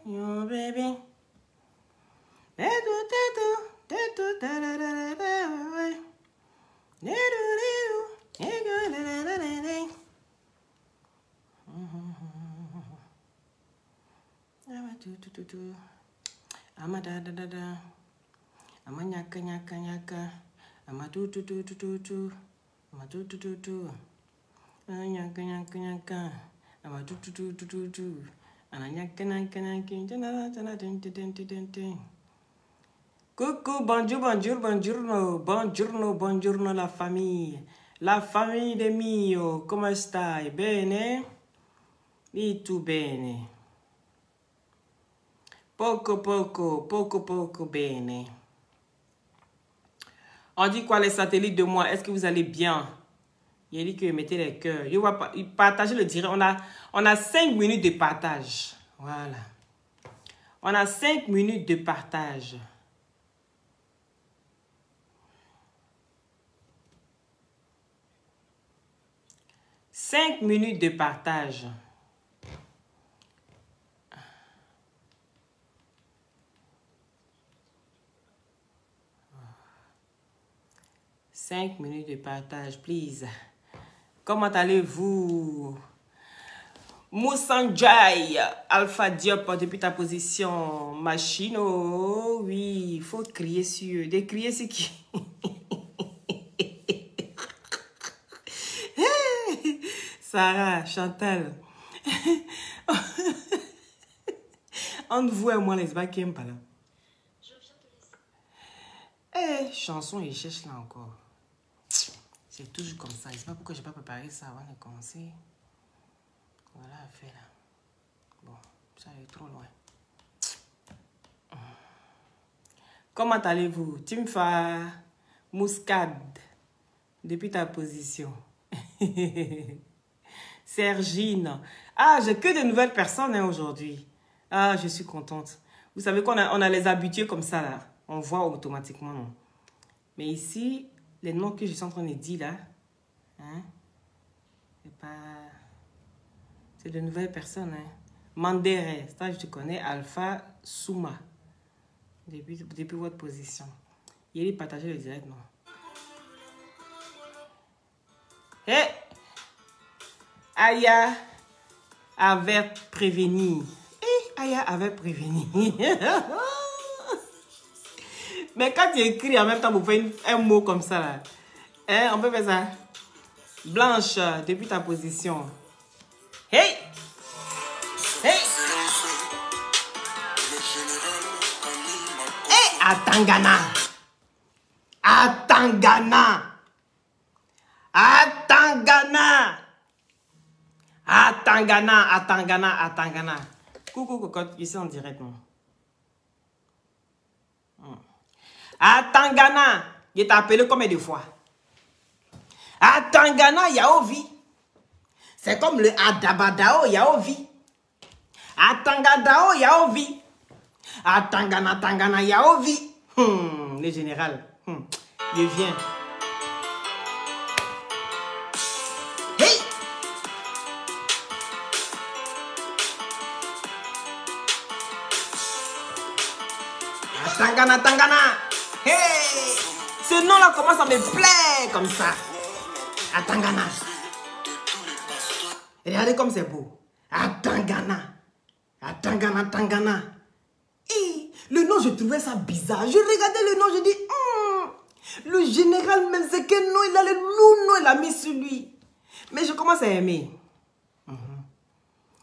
You, baby. Ama da da da da. Ama nyaka nyaka nyaka. Ama tu tu tu tu tu tu. Ama tu tu tu tu. Nyaka nyaka nyaka. Ama tu tu tu tu tu tu. Ana nyaka nyaka nyaka. Coucou, bonjour, bonjour, bonjour, bonjour, bonjour la famille. La famille de mio, come stai? Bene? E tu bene? Poco, poco, poco, poco bene. On dit quoi les satellites de moi? Est-ce que vous allez bien? Il a dit que mettez les cœurs. Je vois pas, partagez le direct. On a 5 minutes de partage. Voilà. On a 5 minutes de partage. Cinq minutes de partage. Cinq minutes de partage, please. Comment allez-vous? Moussanjay, Alpha Diop, depuis ta position. Machine, oh oui, il faut crier sur eux. Des crier sur qui? Sarah, Chantal. Entre vous et moi, les bas qui aiment pas là. Eh, chanson et cherche là encore. C'est toujours comme ça. Je ne sais pas pourquoi je n'ai pas préparé ça avant de commencer. Voilà, fait là. Bon, ça est trop loin. Comment allez-vous? Timfa, Mouscade, depuis ta position. Sergine. Ah, j'ai que de nouvelles personnes hein, aujourd'hui. Ah, je suis contente. Vous savez qu'on a les habitués comme ça, là. On voit automatiquement, non? Mais ici, les noms que je suis en train de dire, là, hein, c'est pas... C'est de nouvelles personnes, hein. Mandere, ça, je te connais. Alpha Souma. Depuis votre position. Il est partagé le direct, non? Hé! Hey! Aya avait prévenu. Aya avait prévenu. Mais quand tu écris en même temps, vous faites un mot comme ça, là. Hein, on peut faire ça. Blanche, depuis ta position. Hey! Hey! Hey! Atangana! Atangana! Atangana! Atangana, Atangana, Atangana. Coucou, cocotte, ici en direct, non? Atangana, je t'ai appelé combien de fois? Atangana, Yaovi. C'est comme le Adabadao, Yaovi. Atangadao, Yaovi. Atangana, Tangana, Yaovi. Le général, il vient. Tangana, Tangana. Hey! Ce nom-là commence à me plaire comme ça. Atangana. Regardez comme c'est beau. Atangana. Atangana, Tangana. Et le nom, je trouvais ça bizarre. Je regardais le nom, je dis, le général, même c'est quel nom, il a le lourd nom, il a mis sur lui. Mais je commence à aimer.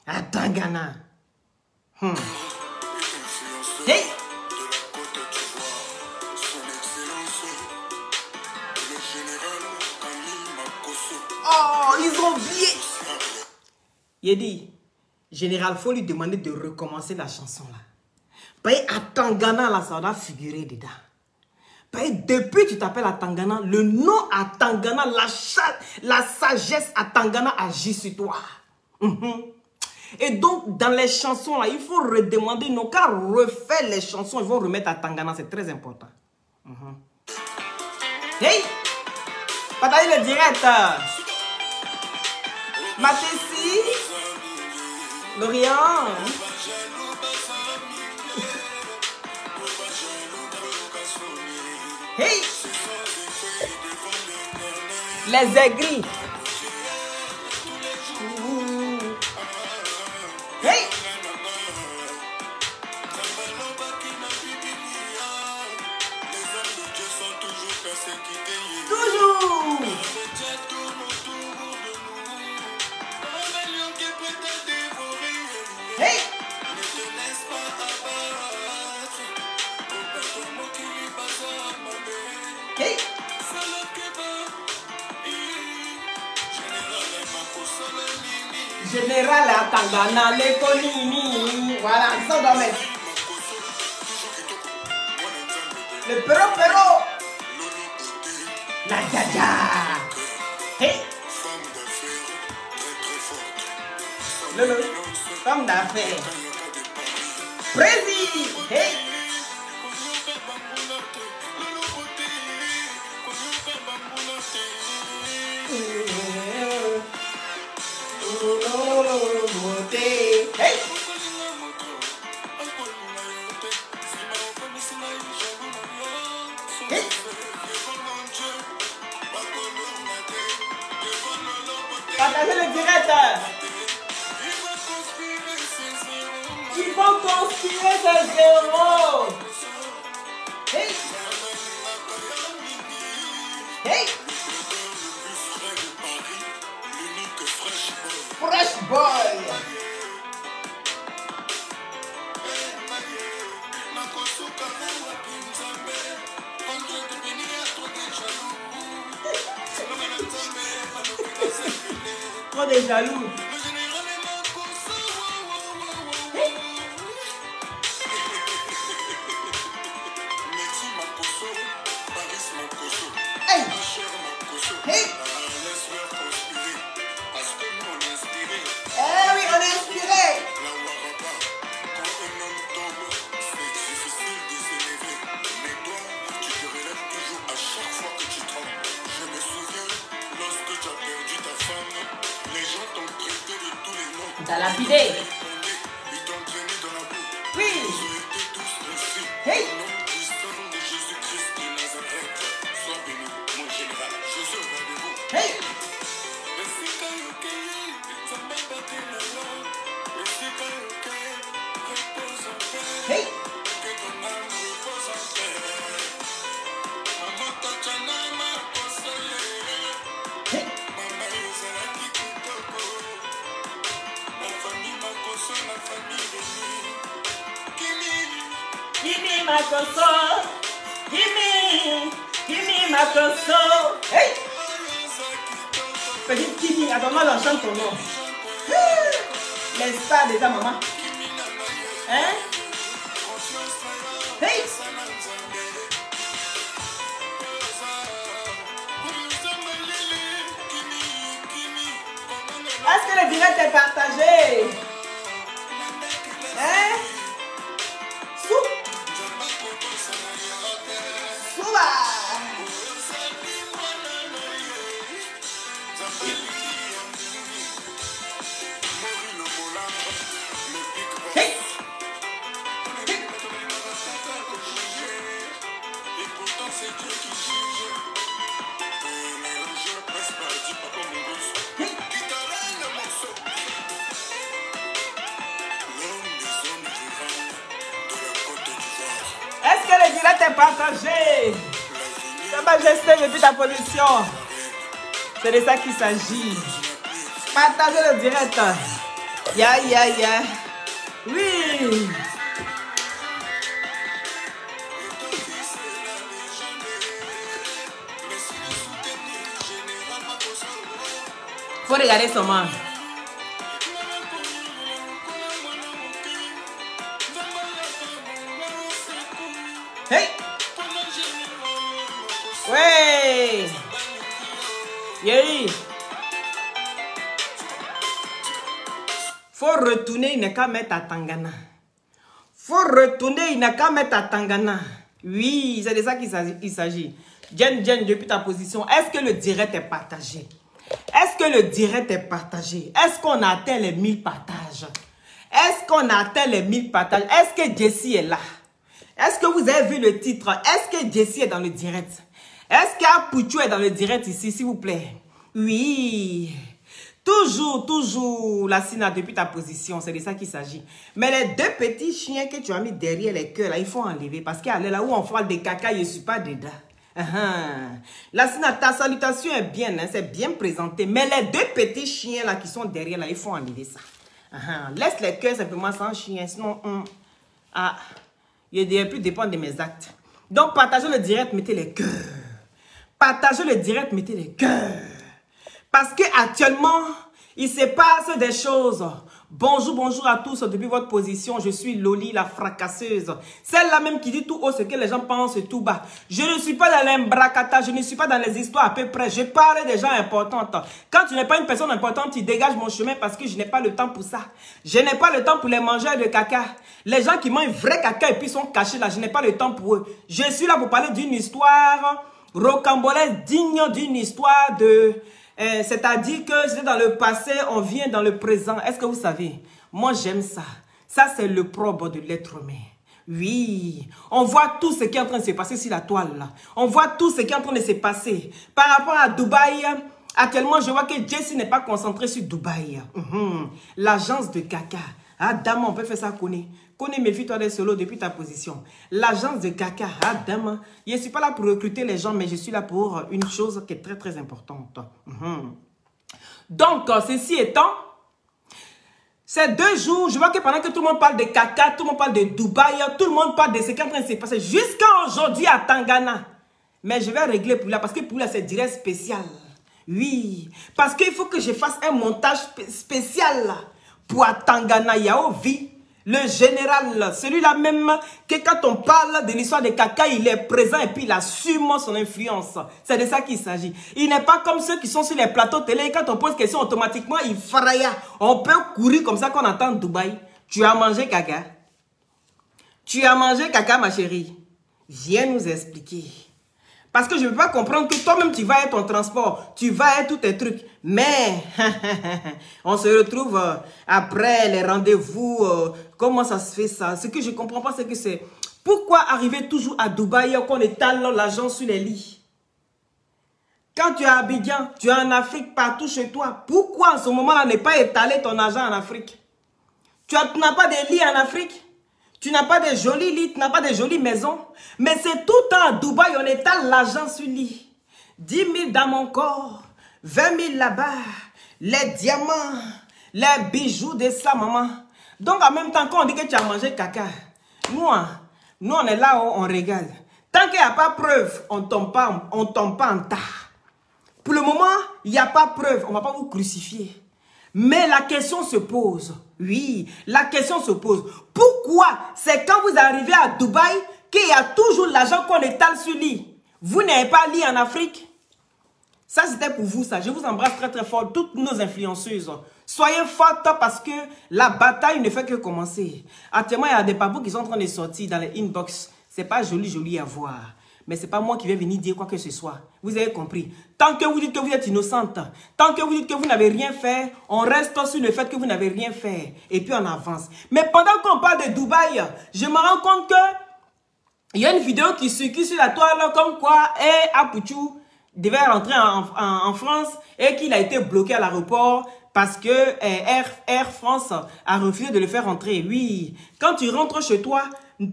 Atangana. Hey! Oh, ils ont oublié. Il a dit, général, il faut lui demander de recommencer la chanson là. Parce que Atangana là, ça doit figurer dedans. Parce que depuis que tu t'appelles Atangana, le nom Atangana, la sagesse Atangana agit sur toi. Et donc, dans les chansons là, il faut redemander, non, car refaire les chansons, ils vont remettre Atangana, c'est très important. Hey! Partagez le direct. Matessi. L'Orient. Hey! Les aigris. Hey! Toujours! Hey! Hey! Général à Tangana, les Konini. Voilà, ils sont dans mes. Le pero. La jaja. Hey. Le femme d'affaires. Prési. Hey. Hey. Hey. Partagez le direct. Il faut conspirer ce zéro. Hey. Hey. Fresh boy. Trop de jaloux. Hey. Hey. Eh oui, on est inspiré. T'as lapidé. Oui. Hey. Hey. Hey. Gimme my console. Gimme my console. Hey. Petite Kimi, attends-moi, j'en chante ton nom. Les stars déjà, maman. Hein? Hey! Est-ce que le direct est partagé? Hein? Souba! Hey! Est-ce que le direct est partagé? Sa majesté depuis ta position. C'est de ça qu'il s'agit. Partagez le direct. Ya, ya, ya. Oui. Faut regarder son main. Hey! Ouais! Yéhi! Faut retourner, il n'a qu'à mettre à Tangana. Faut retourner, il n'a qu'à mettre à Tangana. Oui, c'est de ça qu'il s'agit. Jen, depuis ta position, est-ce que le direct est partagé? Est-ce que le direct est partagé? Est-ce qu'on a atteint les 1000 partages? Est-ce qu'on a atteint les 1000 partages? Est-ce que Jessie est là? Est-ce que vous avez vu le titre? Est-ce que Jessie est dans le direct? Est-ce qu'Apuchou est dans le direct ici, s'il vous plaît? Oui. Toujours, la Sina, depuis ta position, c'est de ça qu'il s'agit. Mais les deux petits chiens que tu as mis derrière les cœurs, là, il faut enlever. Parce qu'elle est là où on parle de caca, je ne suis pas dedans. La Sina, ta salutation est bien, hein, c'est bien présenté. Mais les deux petits chiens là qui sont derrière, là, il faut enlever ça. Laisse les cœurs simplement sans chien, sinon, il ne devrait plus dépendre de mes actes. Donc, partagez le direct, mettez les cœurs. Partagez le direct, mettez les cœurs. Parce qu'actuellement, il se passe des choses. Bonjour à tous depuis votre position. Je suis Loli, la fracasseuse. Celle-là même qui dit tout haut ce que les gens pensent tout bas. Je ne suis pas dans l'embracata, je ne suis pas dans les histoires à peu près. Je parle des gens importants. Quand tu n'es pas une personne importante, tu dégages mon chemin parce que je n'ai pas le temps pour ça. Je n'ai pas le temps pour les mangeurs de caca. Les gens qui mangent vrai caca et puis sont cachés là, je n'ai pas le temps pour eux. Je suis là pour parler d'une histoire rocambolaise, digne d'une histoire de... c'est-à-dire que c'est dans le passé, on vient dans le présent. Est-ce que vous savez? Moi, j'aime ça. Ça, c'est le propre de l'être humain. Oui, on voit tout ce qui est en train de se passer sur la toile. Là. On voit tout ce qui est en train de se passer. Par rapport à Dubaï, actuellement, je vois que Jessie n'est pas concentrée sur Dubaï. L'agence de caca. Ah, dame, on peut faire ça, Kone. Kone, méfie-toi des solos depuis ta position. L'agence de caca. Ah, dame, je ne suis pas là pour recruter les gens, mais je suis là pour une chose qui est très, très importante. Donc, ceci étant, ces 2 jours, je vois que pendant que tout le monde parle de caca, tout le monde parle de Dubaï, tout le monde parle de ce qui est en train de se passer jusqu'à aujourd'hui à Tangana. Mais je vais régler pour là, parce que pour là, c'est direct spécial. Oui, parce qu'il faut que je fasse un montage spécial là. Pour Tangana Yaovi, le général, celui-là même, que quand on parle de l'histoire de caca, il est présent et puis il assume son influence. C'est de ça qu'il s'agit. Il n'est pas comme ceux qui sont sur les plateaux télé, quand on pose question automatiquement, il fraya. On peut courir comme ça qu'on entend Dubaï. Tu as mangé caca? Tu as mangé caca, ma chérie? Viens nous expliquer. Parce que je ne peux pas comprendre que toi-même, tu vas être ton transport. Tu vas être tous tes trucs. Mais, on se retrouve après les rendez-vous. Comment ça se fait ça? Ce que je ne comprends pas, c'est que c'est... Pourquoi arriver toujours à Dubaï qu'on étale l'argent sur les lits? Quand tu es à Abidjan, tu es en Afrique, partout chez toi. Pourquoi en ce moment-là ne pas étaler ton argent en Afrique? Tu n'as pas de lit en Afrique? Tu n'as pas de jolis lits, tu n'as pas de jolies maisons. Mais c'est tout le temps à Dubaï, on étale l'argent sur le lit. 10 000 dans mon corps, 20 000 là-bas, les diamants, les bijoux de sa maman. Donc en même temps, quand on dit que tu as mangé caca, nous on est là où on regarde. Tant qu'il n'y a pas preuve, on ne tombe pas en tas. Pour le moment, il n'y a pas preuve, on ne va pas vous crucifier. Mais la question se pose. Oui, la question se pose. Pourquoi c'est quand vous arrivez à Dubaï qu'il y a toujours l'argent qu'on étale sur lit? Vous n'avez pas lit en Afrique? Ça, c'était pour vous, ça. Je vous embrasse très, très fort, toutes nos influenceuses. Soyez fortes parce que la bataille ne fait que commencer. Actuellement, il y a des papous qui sont en train de sortir dans les inbox. C'est pas joli à voir. Mais ce n'est pas moi qui vais venir dire quoi que ce soit. Vous avez compris. Tant que vous dites que vous êtes innocente, tant que vous dites que vous n'avez rien fait, on reste sur le fait que vous n'avez rien fait. Et puis on avance. Mais pendant qu'on parle de Dubaï, je me rends compte que il y a une vidéo qui circule sur la toile comme quoi Apuchou devait rentrer en France et qu'il a été bloqué à l'aéroport parce que Air France a refusé de le faire rentrer. Oui, quand tu rentres chez toi,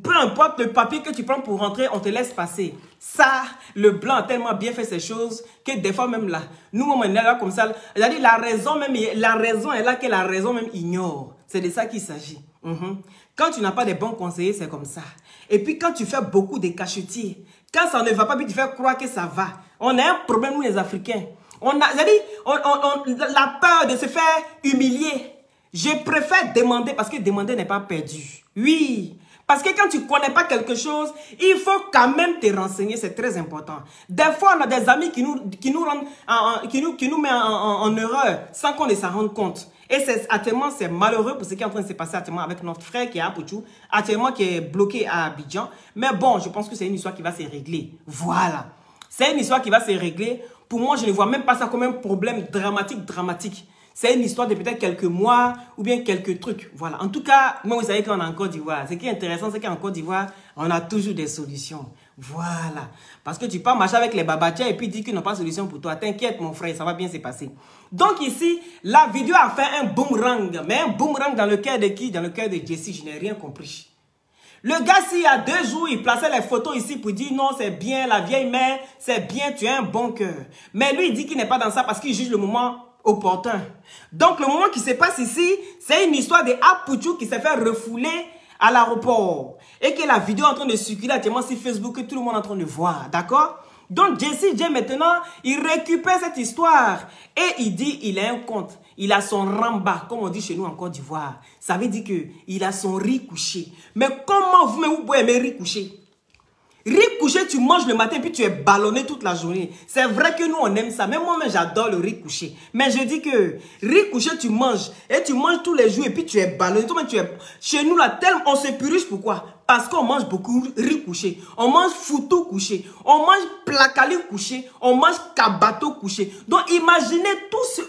peu importe le papier que tu prends pour rentrer, on te laisse passer. Ça, le blanc a tellement bien fait ces choses que des fois même là, nous on est là comme ça. C'est-à-dire la raison est là que la raison même ignore. C'est de ça qu'il s'agit. Quand tu n'as pas de bons conseillers, c'est comme ça. Et puis quand tu fais beaucoup de cachetiers, quand ça ne va pas, puis tu fais croire que ça va. On a un problème, nous les Africains. On a la peur de se faire humilier. Je préfère demander parce que demander n'est pas perdu. Oui. Parce que quand tu ne connais pas quelque chose, il faut quand même te renseigner, c'est très important. Des fois, on a des amis qui nous mettent en erreur sans qu'on ne s'en rende compte. Et actuellement, c'est malheureux pour ce qui est en train de se passer actuellement avec notre frère qui est à Apuchou, actuellement qui est bloqué à Abidjan. Mais bon, je pense que c'est une histoire qui va se régler. Voilà. C'est une histoire qui va se régler. Pour moi, je ne vois même pas ça comme un problème dramatique. C'est une histoire de peut-être quelques mois ou bien quelques trucs. Voilà. En tout cas, moi, vous savez qu'on est en Côte d'Ivoire. Ce qui est intéressant, c'est qu'en Côte d'Ivoire, on a toujours des solutions. Voilà. Parce que tu peux marcher avec les babatias et puis dire qu'ils n'ont pas de solution pour toi. T'inquiète, mon frère, ça va bien se passer. Donc ici, la vidéo a fait un boomerang. Mais un boomerang dans le cœur de qui? Dans le cœur de Jessie. Je n'ai rien compris. Le gars, s'il y a 2 jours, il plaçait les photos ici pour dire non, c'est bien, la vieille mère, c'est bien, tu as un bon cœur. Mais lui, il dit qu'il n'est pas dans ça parce qu'il juge le moment opportun. Donc, le moment qui se passe ici, c'est une histoire de Apuchou qui s'est fait refouler à l'aéroport. Et que la vidéo est en train de circuler actuellement sur Facebook, que tout le monde est en train de voir. D'accord? Donc, Jessie J, maintenant, il récupère cette histoire. Et il dit, il a un compte. Il a son ramba, comme on dit chez nous en Côte d'Ivoire. Ça veut dire qu'il a son riz couché. Mais comment vous pouvez aimer riz couché? Riz couché, tu manges le matin, puis tu es ballonné toute la journée. C'est vrai que nous, on aime ça. Même moi-même, j'adore le riz couché. Mais je dis que riz couché, tu manges. Et tu manges tous les jours, et puis tu es ballonné. Toi-même, tu es... Chez nous, là, tellement on se purge. Pourquoi? Parce qu'on mange beaucoup riz couché. On mange foutou couché. On mange placali couché. On mange kabato couché. Donc, imaginez tout ce...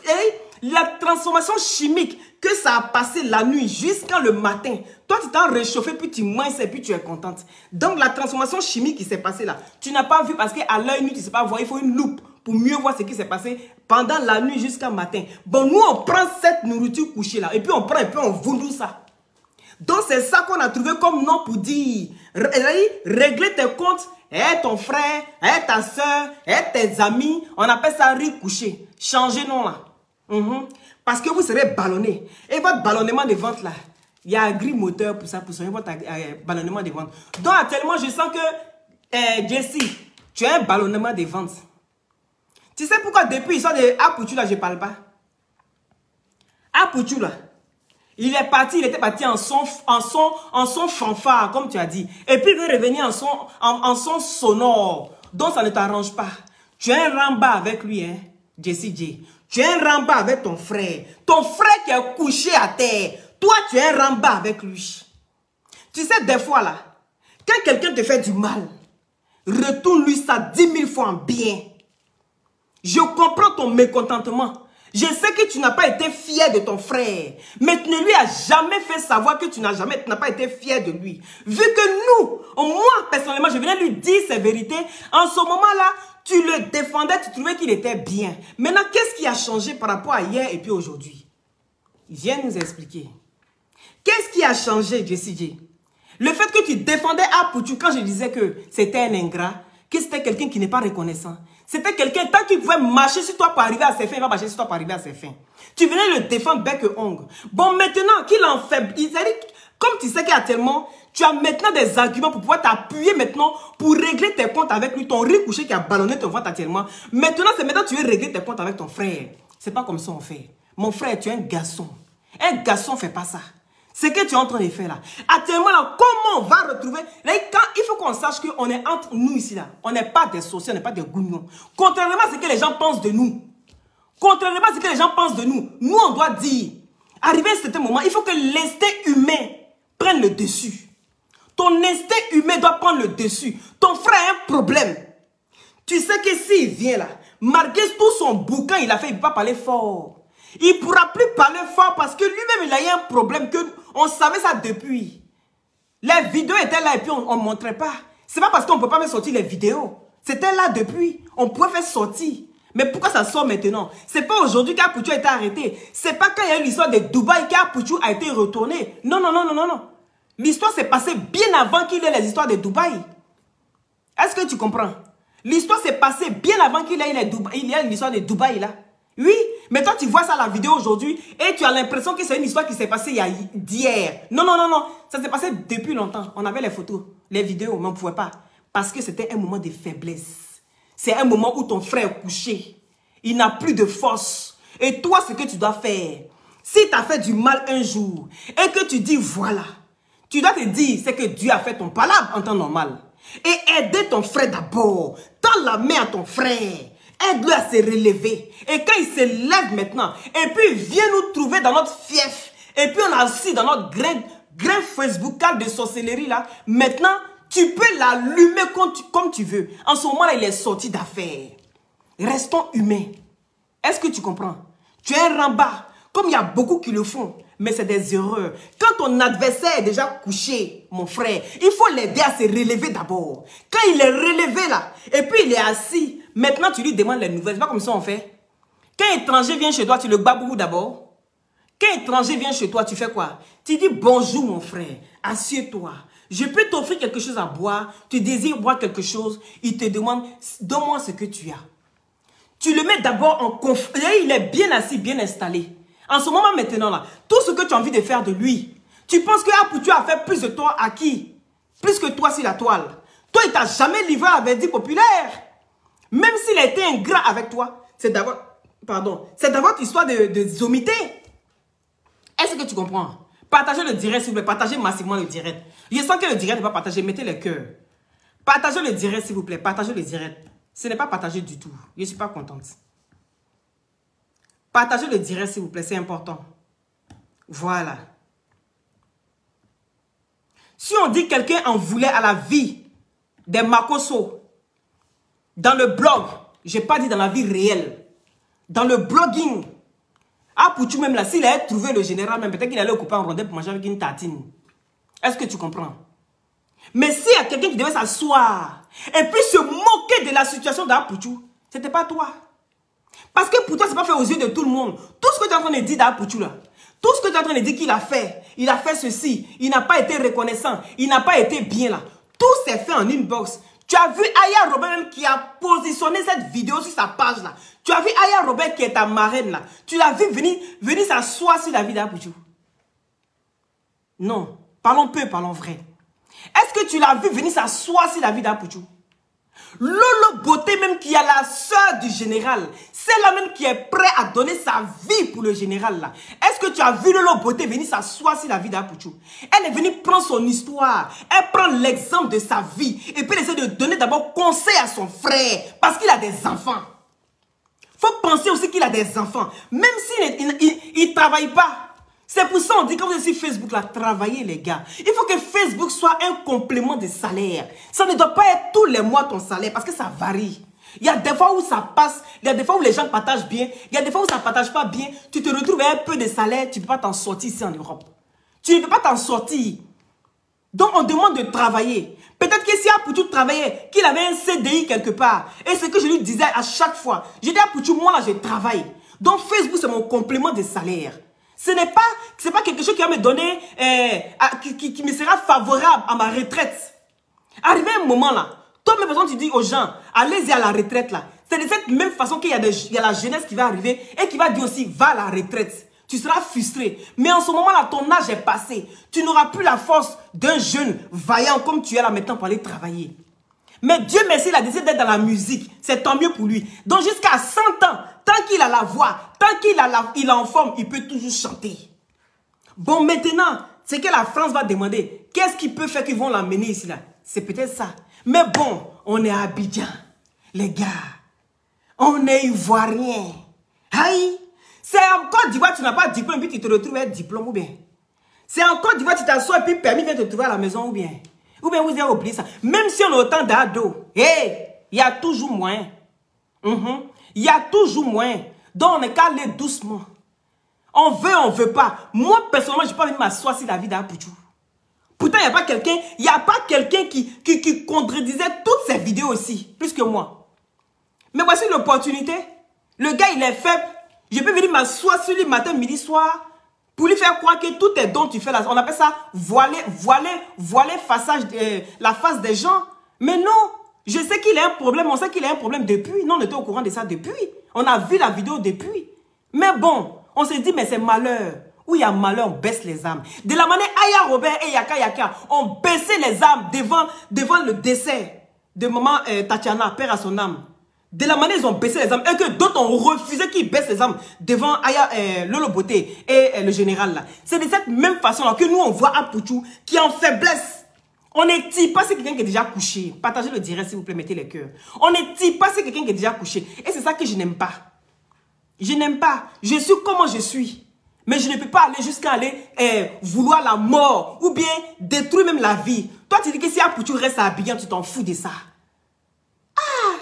la transformation chimique que ça a passé la nuit jusqu'à le matin. Toi, tu t'en réchauffé, puis tu manges et puis tu es contente. Donc, la transformation chimique qui s'est passée là, tu n'as pas vu parce qu'à l'œil nu, tu ne sais pas voir. Il faut une loupe pour mieux voir ce qui s'est passé pendant la nuit jusqu'à matin. Bon, nous, on prend cette nourriture couchée là et puis on prend et puis on voodoo ça. Donc, c'est ça qu'on a trouvé comme nom pour dire. Régler tes comptes, ton frère, ta soeur, tes amis. On appelle ça riz couché. Changer nom là. Parce que vous serez ballonné. Et votre ballonnement de ventre là, il y a un gris moteur pour ça, pour soigner votre ballonnement de ventre. Donc actuellement, je sens que Jessie, tu as un ballonnement de ventre. Tu sais pourquoi depuis l'histoire de Apuchou là, je ne parle pas? Apuchou là, il était parti en son fanfare, comme tu as dit. Et puis il veut revenir en son sonore. Donc ça ne t'arrange pas. Tu as un ramba avec lui, hein, Jessie J. Tu es un ramba avec ton frère. Ton frère qui est couché à terre. Toi, tu es un ramba avec lui. Tu sais, des fois là, quand quelqu'un te fait du mal, retourne-lui ça 10 000 fois en bien. Je comprends ton mécontentement. Je sais que tu n'as pas été fier de ton frère. Mais tu ne lui as jamais fait savoir que tu n'as pas été fier de lui. Vu que nous, moi personnellement, je venais lui dire ces vérités. En ce moment-là, tu le défendais, tu trouvais qu'il était bien. Maintenant, qu'est-ce qui a changé par rapport à hier et puis aujourd'hui? Viens nous expliquer. Qu'est-ce qui a changé, Jessie J? Le fait que tu défendais Apuchou quand je disais que c'était un ingrat, que c'était quelqu'un qui n'est pas reconnaissant. C'était quelqu'un, tant qu'il pouvait marcher sur toi pour arriver à ses fins, il va marcher sur toi pour arriver à ses fins. Tu venais le défendre bec et ongle. Bon, maintenant qu'il en fait, comme tu sais qu'actuellement, tu as maintenant des arguments pour pouvoir t'appuyer maintenant pour régler tes comptes avec lui, ton riz couché qui a ballonné ton ventre actuellement. Maintenant, c'est maintenant que tu veux régler tes comptes avec ton frère. C'est pas comme ça on fait. Mon frère, tu es un garçon. Un garçon ne fait pas ça. Ce que tu es en train de faire là. Actuellement, là, comment on va retrouver... Là, il faut qu'on sache qu'on est entre nous ici, là. On n'est pas des sorciers, on n'est pas des gougnons. Contrairement à ce que les gens pensent de nous. Contrairement à ce que les gens pensent de nous. Nous, on doit dire, arrivé à un certain moment, il faut que l'instinct humain prenne le dessus. Ton instinct humain doit prendre le dessus. Ton frère a un problème. Tu sais que s'il vient là, malgré tout son bouquin, il a fait, il ne peut pas parler fort. Il ne pourra plus parler fort parce que lui-même, il a eu un problème que on savait ça depuis. Les vidéos étaient là et puis on ne montrait pas. Ce n'est pas parce qu'on ne peut pas faire sortir les vidéos. C'était là depuis. On pouvait faire sortir. Mais pourquoi ça sort maintenant? Ce n'est pas aujourd'hui qu'Apuchou a été arrêté. Ce n'est pas quand il y a eu l'histoire de Dubaï qu'Apuchou a été retourné. Non, non, non, non, non, non. L'histoire s'est passée bien avant qu'il y ait les histoires de Dubaï. Est-ce que tu comprends? L'histoire s'est passée bien avant qu'il y ait l'histoire de Dubaï là. Oui, mais toi tu vois ça la vidéo aujourd'hui et tu as l'impression que c'est une histoire qui s'est passée d'hier. Non, non, non, non. Ça s'est passé depuis longtemps. On avait les photos, les vidéos, mais on ne pouvait pas. Parce que c'était un moment de faiblesse. C'est un moment où ton frère est couché. Il n'a plus de force. Et toi, ce que tu dois faire, si tu as fait du mal un jour et que tu dis voilà, tu dois te dire c'est que Dieu a fait ton palabre en temps normal. Et aider ton frère d'abord. Tends la main à ton frère. Aide-le à se relever. Et quand il se lève maintenant, et puis viens nous trouver dans notre fief. Et puis on a aussi dans notre grain Facebook carte de sorcellerie là. Maintenant, tu peux l'allumer comme tu veux. En ce moment-là, il est sorti d'affaires. Restons humains. Est-ce que tu comprends? Tu es un ramba. Comme il y a beaucoup qui le font, mais c'est des erreurs. Quand ton adversaire est déjà couché, mon frère, il faut l'aider à se relever d'abord. Quand il est relevé là, et puis il est assis, maintenant tu lui demandes les nouvelles. C'est pas comme ça on fait. Quand un étranger vient chez toi, tu le baboues d'abord. Quand un étranger vient chez toi, tu fais quoi? Tu dis bonjour mon frère, assieds-toi. Je peux t'offrir quelque chose à boire, tu désires boire quelque chose, il te demande, donne-moi ce que tu as. Tu le mets d'abord en confiance, il est bien assis, bien installé. En ce moment maintenant là, tout ce que tu as envie de faire de lui, tu penses que Apoutu a fait plus de toi à qui? Plus que toi sur la toile. Toi, il t'a jamais livré avec dit populaire. Même s'il a été ingrat avec toi, c'est d'abord, pardon, c'est d'abord histoire de sommité. Est-ce que tu comprends? Partagez le direct, s'il vous plaît. Partagez massivement le direct. Je sens que le direct n'est pas partagé. Mettez le cœur. Partagez le direct, s'il vous plaît. Partagez le direct. Ce n'est pas partagé du tout. Je ne suis pas contente. Partagez le direct, s'il vous plaît. C'est important. Voilà. Si on dit que quelqu'un en voulait à la vie des Makosso, dans le blog, je n'ai pas dit dans la vie réelle, dans le blogging, Apoutu même là, s'il avait trouvé le général, même peut-être qu'il allait occuper un rondel pour manger avec une tartine. Est-ce que tu comprends? Mais s'il y a quelqu'un qui devait s'asseoir et puis se moquer de la situation d'Apoutu, ce n'était pas toi. Parce que pour toi, ce n'est pas fait aux yeux de tout le monde. Tout ce que tu es en train de dire d'Apoutu là, tout ce que tu es en train de dire qu'il a fait ceci, il n'a pas été reconnaissant, il n'a pas été bien là. Tout s'est fait en inbox. Tu as vu Aya Robert même qui a positionné cette vidéo sur sa page là. Tu as vu Aya Robert qui est ta marraine là. Tu l'as vu venir s'asseoir sur la vie d'Apoutu. Non. Parlons peu, parlons vrai. Est-ce que tu l'as vu venir s'asseoir sur la vie d'Apoutu? Lolo Beauté même qui est la soeur du général. C'est la même qui est prêt à donner sa vie pour le général là. Est-ce que tu as vu Lolo Beauté venir s'asseoir sur la vie d'Apoutu? Elle est venue prendre son histoire. Elle prend l'exemple de sa vie. Et puis elle essaie de donner d'abord conseil à son frère. Parce qu'il a des enfants. Il faut penser aussi qu'il a des enfants. Même s'il ne travaille pas. C'est pour ça qu'on dit quand vous êtes sur Facebook là, travaillez les gars. Il faut que Facebook soit un complément de salaire. Ça ne doit pas être tous les mois ton salaire parce que ça varie. Il y a des fois où ça passe, il y a des fois où les gens partagent bien, il y a des fois où ça ne partage pas bien. Tu te retrouves avec un peu de salaire, tu ne peux pas t'en sortir ici en Europe. Tu ne peux pas t'en sortir. Donc on demande de travailler. Peut-être que si Apoutu travaillait, qu'il avait un CDI quelque part. Et ce que je lui disais à chaque fois, je dis à Apoutu, moi là je travaille. Donc Facebook c'est mon complément de salaire. Ce n'est pas quelque chose qui va me donner, qui me sera favorable à ma retraite. Arrivé un moment là, toi même personne tu dis aux gens, allez-y à la retraite là. C'est de cette même façon qu'il y a la jeunesse qui va arriver et qui va dire aussi, va à la retraite. Tu seras frustré. Mais en ce moment là, ton âge est passé. Tu n'auras plus la force d'un jeune vaillant comme tu es là maintenant pour aller travailler. Mais Dieu merci, il a décidé d'être dans la musique. C'est tant mieux pour lui. Donc jusqu'à 100 ans, tant qu'il a la voix, tant qu'il est en forme, il peut toujours chanter. Bon, maintenant, c'est que la France va demander, qu'est-ce qu'il peut faire qu'ils vont l'amener ici là? C'est peut-être ça. Mais bon, on est à Abidjan, les gars. On est Ivoiriens. Aïe, c'est en Côte d'Ivoire, tu n'as pas de diplôme, puis tu te retrouves avec diplôme ou bien. C'est en Côte d'Ivoire, tu t'assois et puis permis vient te trouver à la maison ou bien. Ou bien vous avez oublié ça. Même si on a autant d'ados, hey, il y a toujours moins. Il y a toujours moins. Donc on est qu'à aller doucement. On veut pas. Moi, personnellement, je n'ai pas envie de m'asseoir sur la vie d'Apoutu. Pourtant, il n'y a pas quelqu'un qui contredisait toutes ces vidéos aussi, plus que moi. Mais voici l'opportunité. Le gars, il est faible. Je peux venir m'asseoir sur lui matin, midi, soir, pour lui faire croire que tout est dont tu fais là. On appelle ça voiler la face des gens. Mais non, je sais qu'il a un problème. On sait qu'il a un problème depuis. Non, on était au courant de ça depuis. On a vu la vidéo depuis. Mais bon, on s'est dit, mais c'est malheur. Où il y a malheur, on baisse les âmes. De la manière Aya Robert et Yaka ont baissé les âmes devant le décès de maman Tatiana, père à son âme. De la manière ils ont baissé les âmes et que d'autres ont refusé qu'ils baissent les âmes devant Aya, Lolo Beauté et le général là. C'est de cette même façon là que nous on voit Apoutu qui est en faiblesse. On ne tire pas c'est quelqu'un qui est déjà couché. Partagez le direct s'il vous plaît, mettez les cœurs. On ne tire pas c'est quelqu'un qui est déjà couché. Et c'est ça que je n'aime pas. Je n'aime pas. Je suis comment je suis. Mais je ne peux pas aller jusqu'à aller vouloir la mort ou bien détruire même la vie. Toi tu dis que si Apoutu reste à Abidjan, tu t'en fous de ça. Ah!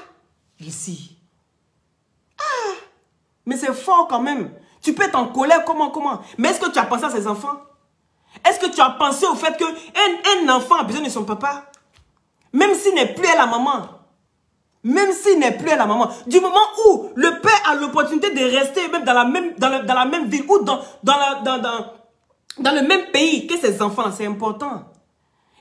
Ici. Ah! Mais c'est fort quand même. Tu peux être en colère, comment? Mais est-ce que tu as pensé à ces enfants? Est-ce que tu as pensé au fait qu'un enfant a besoin de son papa? Même s'il n'est plus à la maman. Même s'il n'est plus à la maman. Du moment où le père a l'opportunité de rester même dans la même ville ou dans le même pays que ses enfants, c'est important.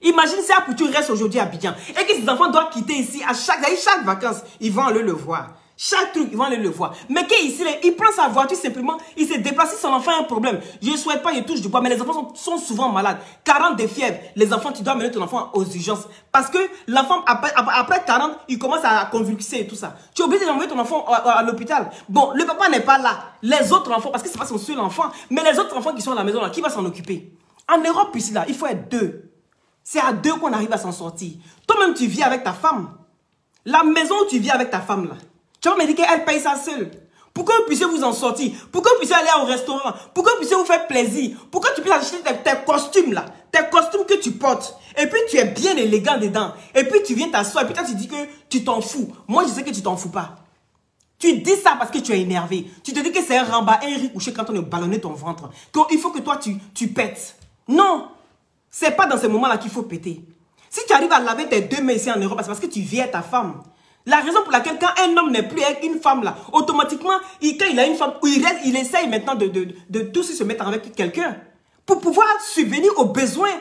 Imagine si Apoutu reste aujourd'hui à Abidjan et que ses enfants doivent quitter ici à chaque vacances, ils vont aller le voir. Chaque truc, ils vont aller le voir. Mais qu'ici, il prend sa voiture simplement, il se déplace, si son enfant a un problème. Je ne souhaite pas, il touche du bois, mais les enfants sont souvent malades. 40 de fièvre, les enfants, tu dois mener ton enfant aux urgences. Parce que l'enfant, après 40, il commence à convulser et tout ça. Tu es obligé d'envoyer ton enfant à l'hôpital. Bon, le papa n'est pas là. Les autres enfants, parce que ce n'est pas son seul enfant, mais les autres enfants qui sont à la maison, là, qui va s'en occuper? En Europe, ici, là, il faut être deux. C'est à deux qu'on arrive à s'en sortir. Toi-même, tu vis avec ta femme. La maison où tu vis avec ta femme, là. Tu vas me dire qu'elle paye ça seule. Pour que vous puissiez vous en sortir. Pour que vous puissiez aller au restaurant. Pour que vous puissiez vous faire plaisir. Pour que tu puisses acheter tes costumes là. Tes costumes que tu portes. Et puis tu es bien élégant dedans. Et puis tu viens t'asseoir. Et puis toi tu dis que tu t'en fous. Moi je sais que tu t'en fous pas. Tu dis ça parce que tu es énervé. Tu te dis que c'est un ramba, un riz couché quand on est ballonné ton ventre. Il faut que toi tu pètes. Non. C'est pas dans ces moments-là qu'il faut péter. Si tu arrives à laver tes deux mains ici en Europe, c'est parce que tu vis avec ta femme. La raison pour laquelle quand un homme n'est plus avec une femme là, automatiquement, quand il a une femme, il essaye maintenant de tout se mettre avec quelqu'un. Pour pouvoir subvenir aux besoins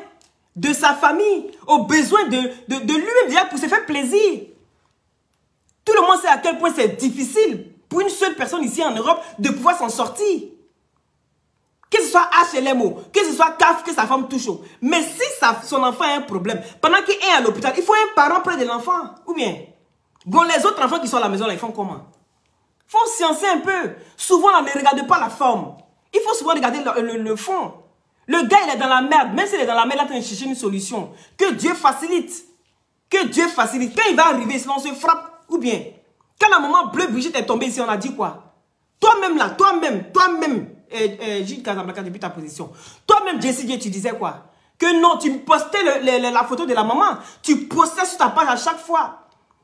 de sa famille, aux besoins de lui-même déjà pour se faire plaisir. Tout le monde sait à quel point c'est difficile pour une seule personne ici en Europe de pouvoir s'en sortir. Que ce soit HLMO, que ce soit CAF, que sa femme touche. Mais si son enfant a un problème, pendant qu'il est à l'hôpital, il faut un parent près de l'enfant. Ou bien... Bon, les autres enfants qui sont à la maison, là, ils font comment? Il faut sciencer un peu. Souvent, là, ne regardez pas la forme. Il faut souvent regarder le fond. Le gars, il est dans la merde. Même s'il est dans la merde, il est en train de chercher une solution. Que Dieu facilite. Que Dieu facilite. Quand il va arriver, sinon on se frappe. Ou bien, quand la maman bleue Brigitte est tombée ici, on a dit quoi? Toi-même, là, toi-même, Gilles Casablanca, depuis ta position. Toi-même, Jessie Dieu, tu disais quoi? Que non, tu postais la photo de la maman. Tu postais sur ta page à chaque fois.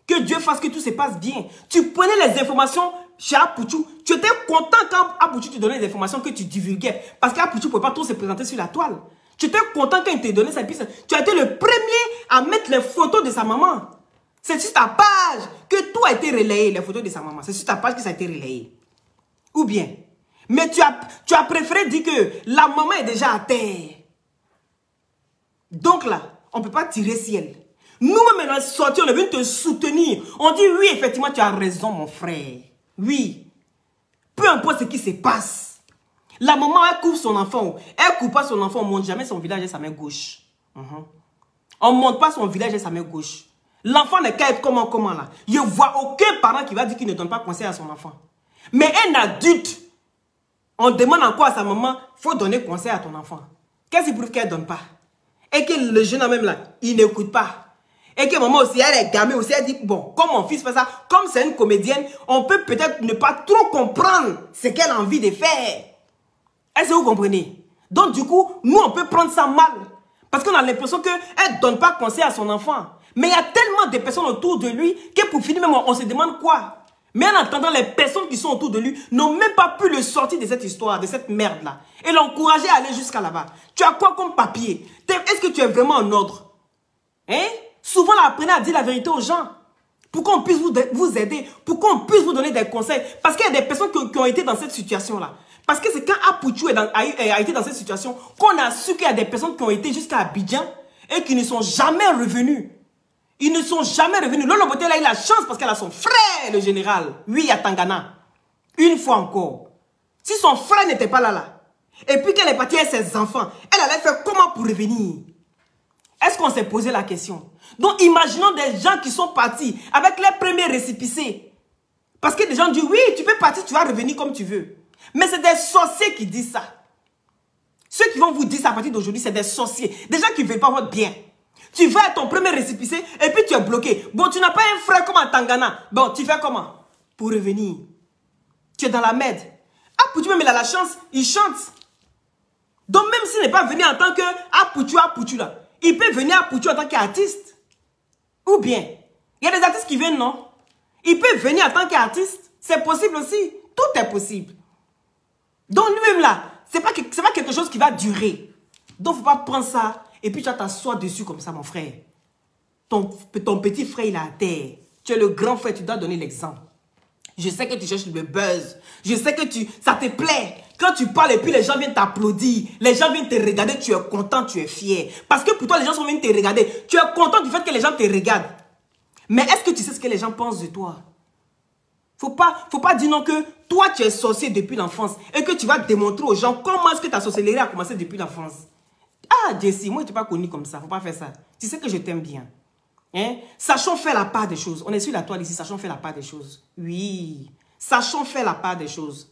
Que Dieu fasse que tout se passe bien. Tu prenais les informations chez Apoutu. Tu étais content quand Apoutu te donnait les informations que tu divulguais. Parce qu'Apoutu ne pouvait pas trop se présenter sur la toile. Tu étais content quand il te donnait sa piste. Tu as été le premier à mettre les photos de sa maman. C'est sur ta page que tout a été relayé, les photos de sa maman. C'est sur ta page que ça a été relayé. Ou bien. Mais tu as préféré dire que la maman est déjà à terre. Donc là, on ne peut pas tirer ciel. Nous-mêmes, maintenant, sortis, on est venu te soutenir. On dit, oui, effectivement, tu as raison, mon frère. Oui. Peu importe ce qui se passe. La maman, elle couvre son enfant. Elle ne couvre pas son enfant. On ne monte jamais son village et sa main gauche. On ne monte pas son village et sa main gauche. L'enfant n'est qu'à être comment là. Je ne vois aucun parent qui va dire qu'il ne donne pas conseil à son enfant. Mais un adulte, on demande encore à sa maman, il faut donner conseil à ton enfant. Qu'est-ce qui prouve qu'elle ne donne pas? Et que le jeune homme même là, il n'écoute pas. Et que maman aussi, elle est gamée aussi, elle dit, bon, comme mon fils fait ça, comme c'est une comédienne, on peut peut-être ne pas trop comprendre ce qu'elle a envie de faire. Est-ce que vous comprenez? Donc du coup, nous, on peut prendre ça mal. Parce qu'on a l'impression qu'elle ne donne pas conseil à son enfant. Mais il y a tellement de personnes autour de lui que pour finir, même on se demande quoi. Mais en attendant, les personnes qui sont autour de lui n'ont même pas pu le sortir de cette histoire, de cette merde-là. Et l'encourager à aller jusqu'à là-bas. Tu as quoi comme papier? Est-ce que tu es vraiment en ordre? Hein? Souvent, apprenez à dire la vérité aux gens. Pour qu'on puisse vous aider. Pour qu'on puisse vous donner des conseils. Parce qu'il y a des personnes qui ont été dans cette situation-là. Parce que c'est quand Apoutu a été dans cette situation qu'on a su qu'il y a des personnes qui ont été jusqu'à Abidjan et qui ne sont jamais revenus. Ils ne sont jamais revenus. Lolo Boté, là, il a la chance parce qu'elle a son frère, le général. Oui, à Tangana. Une fois encore. Si son frère n'était pas là. Et puis qu'elle est partie avec ses enfants, elle allait faire comment pour revenir? Est-ce qu'on s'est posé la question? Donc, imaginons des gens qui sont partis avec les premiers récépissés. Parce que des gens disent, oui, tu peux partir, tu vas revenir comme tu veux. Mais c'est des sorciers qui disent ça. Ceux qui vont vous dire ça à partir d'aujourd'hui, c'est des sorciers. Des gens qui ne veulent pas votre bien. Tu vas à ton premier récépissé et puis tu es bloqué. Bon, tu n'as pas un frère comme à Tangana. Bon, tu fais comment? Pour revenir. Tu es dans la merde. Apoutu, même il a la chance, il chante. Donc, même s'il n'est pas venu en tant que Apoutu là, il peut venir à Apoutu en tant qu'artiste. Ou bien, il y a des artistes qui viennent, non? Il peut venir en tant qu'artiste. C'est possible aussi. Tout est possible. Donc lui-même là, c'est pas quelque chose qui va durer. Donc il ne faut pas prendre ça et puis tu vas t'asseoir dessus comme ça, mon frère. Ton petit frère, il est à terre. Tu es le grand frère, tu dois donner l'exemple. Je sais que tu cherches le buzz. Je sais que ça te plaît. Quand tu parles et puis les gens viennent t'applaudir, les gens viennent te regarder, tu es content, tu es fier. Parce que pour toi, les gens sont venus te regarder. Tu es content du fait que les gens te regardent. Mais est-ce que tu sais ce que les gens pensent de toi? Faut pas dire non que toi, tu es sorcier depuis l'enfance et que tu vas démontrer aux gens comment est-ce que ta sorcellerie a commencé depuis l'enfance. Ah, Jessie, moi, je ne t'ai pas connu comme ça. Faut pas faire ça. Tu sais que je t'aime bien. Hein? Sachons faire la part des choses. On est sur la toile ici, sachons faire la part des choses. Oui, sachons faire la part des choses.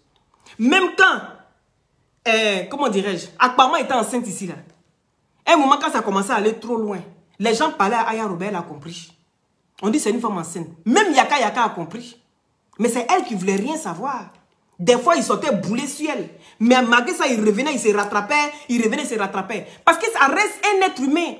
Même quand, comment dirais-je, Akpama était enceinte ici, là. Un moment, quand ça commençait à aller trop loin, les gens parlaient à Aya Robert, elle a compris. On dit c'est une femme enceinte. Même Yaka a compris. Mais c'est elle qui ne voulait rien savoir. Des fois, il sortait bouler sur elle. Mais malgré ça, il revenait, il se rattrapait, il revenait, il se rattrapait. Parce que ça reste un être humain.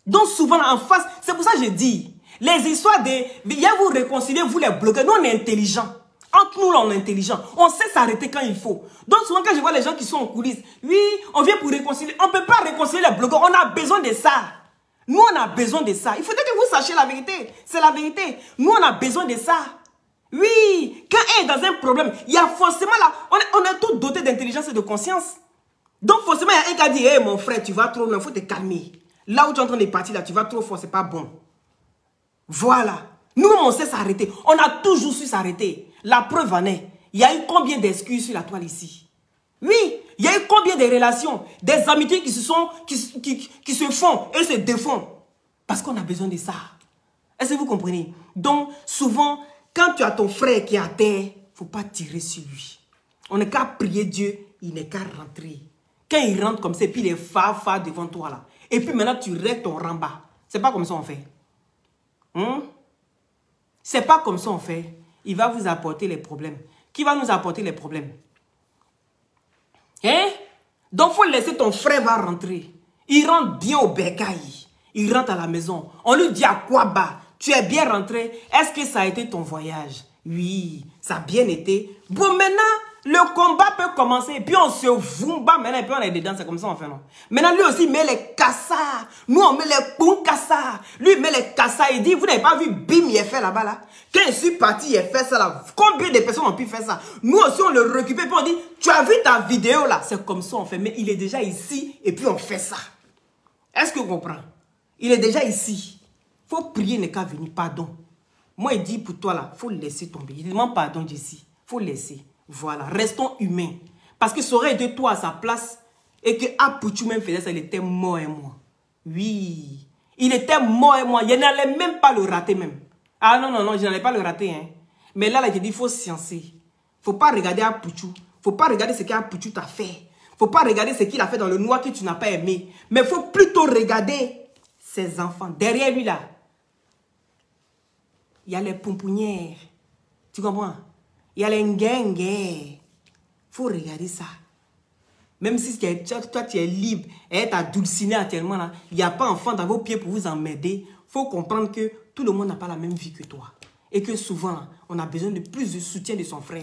Donc souvent en face, c'est pour ça que je dis, les histoires de, viens vous réconcilier, vous les bloquez, nous on est intelligents. Entre nous là, on est intelligents. On sait s'arrêter quand il faut. Donc souvent quand je vois les gens qui sont en coulisses, oui, on vient pour réconcilier. On ne peut pas réconcilier les bloqueurs, on a besoin de ça. Nous on a besoin de ça. Il faudrait que vous sachiez la vérité. C'est la vérité. Nous on a besoin de ça. Oui, quand elle est dans un problème, il y a forcément là, on est tous dotés d'intelligence et de conscience. Donc forcément, il y a un qui a dit, hey, mon frère, tu vas trop loin, il faut te calmer. Là où tu es en train de partir, là, tu vas trop fort, c'est pas bon. Voilà. Nous, on sait s'arrêter. On a toujours su s'arrêter. La preuve en est. Il y a eu combien d'excuses sur la toile ici? Oui, il y a eu combien de relations, des amitiés qui se font et se défont. Parce qu'on a besoin de ça. Est-ce que vous comprenez? Donc, souvent, quand tu as ton frère qui est à terre, il ne faut pas tirer sur lui. On n'est qu'à prier Dieu, il n'est qu'à rentrer. Quand il rentre comme ça, puis il est fard devant toi là. Et puis maintenant, tu règles ton ramba. C'est pas comme ça on fait. C'est pas comme ça on fait. Il va vous apporter les problèmes. Qui va nous apporter les problèmes? Hein? Donc, il faut laisser ton frère va rentrer. Il rentre bien au bercail. Il rentre à la maison. On lui dit à quoi bas? Tu es bien rentré. Est-ce que ça a été ton voyage? Oui, ça a bien été. Bon, maintenant, le combat peut commencer. Et puis on se vumba maintenant. Et puis on est dedans. C'est comme ça on fait, non? Maintenant, lui aussi, il met les cassas. Nous, on met les bons cassas. Lui, il met les cassas. Il dit, vous n'avez pas vu Bim, il est fait là-bas, là? Quand je suis parti, il est fait ça là. Combien de personnes ont pu faire ça? Nous aussi, on le récupère. Puis on dit, tu as vu ta vidéo là? C'est comme ça on fait. Mais il est déjà ici. Et puis on fait ça. Est-ce que vous comprenez? Il est déjà ici. Il faut prier, n'est qu'à venir. Pardon. Moi, il dit pour toi là, il faut laisser tomber. Il demande pardon d'ici. Il faut laisser. Voilà. Restons humains. Parce que ça aurait été toi à sa place et que Apouchou même faisait ça, il était mort et moi. Oui. Il était mort et moi. Il n'allait même pas le rater même. Ah non, non, non, je n'allais pas le rater. Hein. Mais là, je dis, il faut sciencer. Il ne faut pas regarder Apouchou. Il ne faut pas regarder ce qu'Apouchou t'a fait. Il ne faut pas regarder ce qu'il a fait dans le noir que tu n'as pas aimé. Mais il faut plutôt regarder ses enfants. Derrière lui là, il y a les pomponnières. Tu comprends? Il y a les ngengue. Il faut regarder ça. Même si toi, tu es libre et tu as dulciné actuellement, là, il n'y a pas enfant dans vos pieds pour vous emmerder. Il faut comprendre que tout le monde n'a pas la même vie que toi. Et que souvent, on a besoin de plus de soutien de son frère.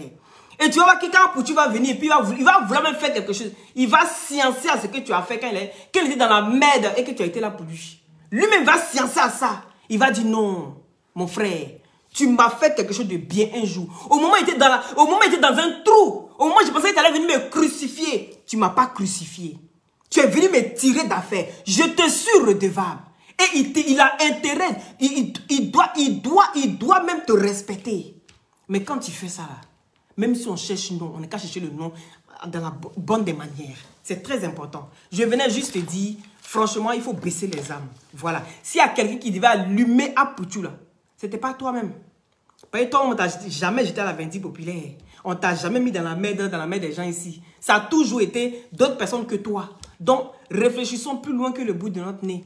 Et tu vas voir que quand tu vas venir, puis il va vraiment faire quelque chose. Il va sciencer à ce que tu as fait quand il était dans la merde et que tu as été là pour lui. Lui-même va sciencer à ça. Il va dire non, mon frère, tu m'as fait quelque chose de bien un jour. Au moment où il était dans un trou, au moment où je pensais que tu allais venir me crucifier, tu ne m'as pas crucifié. Tu es venu me tirer d'affaire. Je te suis redevable. Et il a intérêt, il doit même te respecter. Mais quand tu fais ça là, même si on cherche non, on n'est qu'à chercher le nom dans la bonne des manières. C'est très important. Je venais juste te dire, franchement, il faut baisser les âmes. Voilà. S'il y a quelqu'un qui devait allumer Apouchou là, ce n'était pas toi-même. Parce que toi, on ne t'a jamais jeté à la vindicte populaire. On ne t'a jamais mis dans la merde des gens ici. Ça a toujours été d'autres personnes que toi. Donc, réfléchissons plus loin que le bout de notre nez.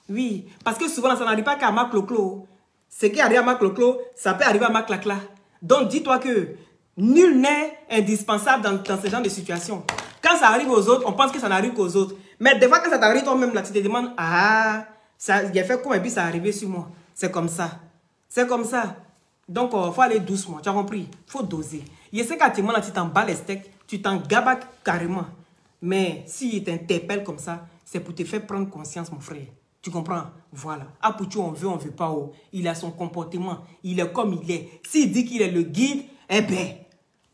Oui, parce que souvent, ça n'arrive pas qu'à ma clo-clo. Ce qui arrive à ma clo-clo, ça peut arriver à ma clacla. Donc, dis-toi que nul n'est indispensable dans ce genre de situation. Quand ça arrive aux autres, on pense que ça n'arrive qu'aux autres. Mais des fois, quand ça t'arrive toi-même, là, tu te demandes, ah, il a fait quoi et puis ça est arrivé sur moi. C'est comme ça. C'est comme ça. Donc, il faut aller doucement. Tu as compris? Il faut doser. Je sais qu'à tu t'en bats les steaks. tu t'en gabas carrément. Mais s'il t'interpelle comme ça, c'est pour te faire prendre conscience, mon frère. Tu comprends? Voilà. À Pouchou, on veut pas. Oh. Il a son comportement. Il est comme il est. S'il dit qu'il est le guide, eh ben,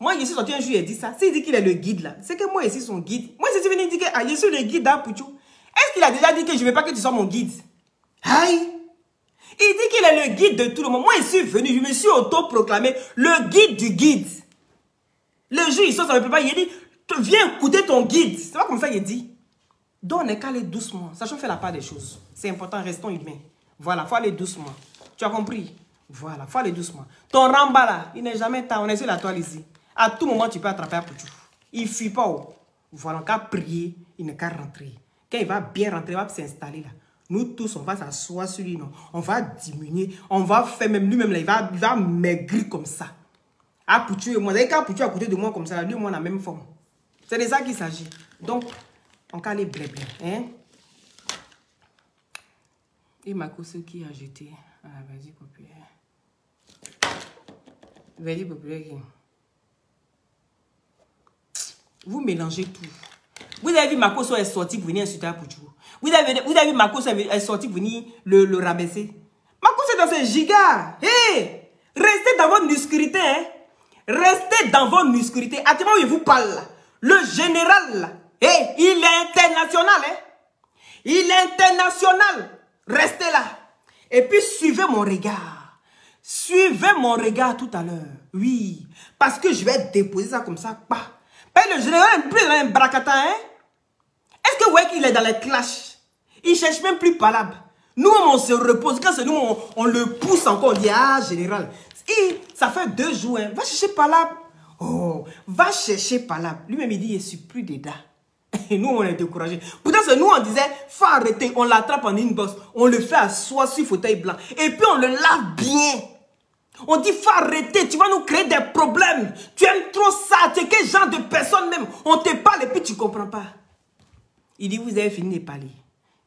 moi, je suis sorti un jour et dit ça. S'il dit qu'il est le guide là, c'est que moi, je suis son guide. Moi, je suis venu dire que je suis le guide d'Apouchou. Est-ce qu'il a déjà dit que je ne veux pas que tu sois mon guide? Aïe! Il dit qu'il est le guide de tout le monde. Moi, je suis venu, je me suis autoproclamé le guide du guide. Le jour, il sort, ça ne me plaît pas. Il dit, viens écouter ton guide. C'est pas comme ça qu'il dit. Donc, on est qu'à aller doucement. Sachons faire la part des choses. C'est important, restons humains. Voilà, il faut aller doucement. Tu as compris? Voilà, il faut aller doucement. Ton ramba là, il n'est jamais tard. On est sur la toile ici. À tout moment, tu peux attraper un pouchou. Il ne fuit pas. Oh. Voilà, on qu'à prier, il n'est qu'à rentrer. Quand il va bien rentrer, il va s'installer là. Nous tous, on va s'asseoir sur lui. Non? On va diminuer. On va faire même lui-même là. Il va maigrir comme ça. Ah, Pouchou et moi. Quand Pouchou est à côté de moi comme ça, lui et moi, on a la même forme. C'est de ça qu'il s'agit. Donc, on va aller blé. Hein? Et Mako, ce qui a jeté à la Verdure populaire. Verdure populaire qui... Vous mélangez tout. Vous avez vu Mako est sorti pour venir insulter à Pouchou. Vous avez vu Mako est sorti pour venir le rabaisser. Mako c'est dans ses gigas. Hey! Restez dans votre musculité. Hein? Restez dans votre musculité. À ce moment où je vous parle là, le général là, hey, il est international. Hein? Il est international. Restez là. Et puis suivez mon regard. Suivez mon regard tout à l'heure. Oui. Parce que je vais déposer ça comme ça. Bah. Le général est plus un bracata, hein? Est-ce que vous voyez qu'il est dans les clashs? Il ne cherche même plus palabre. Nous, on se repose. Quand c'est nous, on le pousse encore. On dit, ah, général. Ça fait 2 jours, hein. Va chercher palabre. Oh, va chercher palabre. Lui-même, il dit, je suis plus dedans. Et nous, on est découragés. Pourtant, c'est nous, on disait, faut arrêter. On l'attrape en inbox. On le fait asseoir sur fauteuil blanc. Et puis, on le lave bien. On dit, faut arrêter, tu vas nous créer des problèmes. Tu aimes trop ça, tu es quel genre de personne même. On te parle et puis tu ne comprends pas. Il dit, vous avez fini de parler.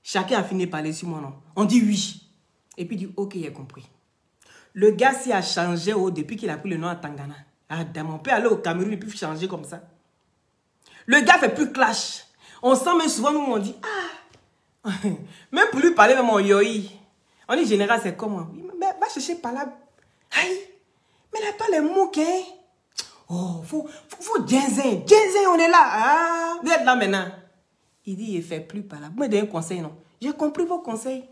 Chacun a fini de parler sur mon nom. On dit oui. Et puis il dit, ok, j'ai compris. Le gars s'y a changé depuis qu'il a pris le nom à Tangana. Ah, dame, on peut aller au Cameroun et puis changer comme ça. Le gars fait plus clash. On sent même souvent, nous, on dit, ah. Même pour lui parler, même en yoi. On dit, général, c'est comment? Mais va chercher par là. Aïe, mais il n'a pas les mots, hein? Oh, faut Djenzen. Djenzen, on est là. Ah, vous êtes là maintenant. Il dit, il ne fait plus par là. Vous me donnez un conseil, non? J'ai compris vos conseils.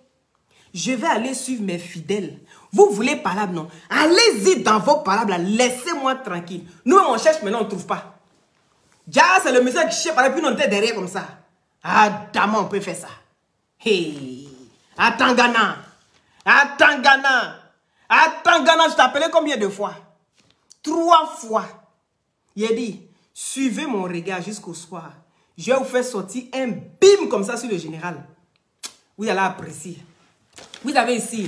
Je vais aller suivre mes fidèles. Vous voulez palabre, non? Allez-y dans vos palabres, laissez-moi tranquille. Nous, on cherche, maintenant, on ne trouve pas. Déjà, c'est le monsieur qui cherche, et puis on était derrière comme ça. Ah, dame, on peut faire ça. Hey, à Tangana. À Tangana. Attends, Ghana, je t'appelais combien de fois? 3 fois. Il a dit, suivez mon regard jusqu'au soir. Je vais vous faire sortir un bim comme ça sur le général. Vous allez apprécier. Vous avez ici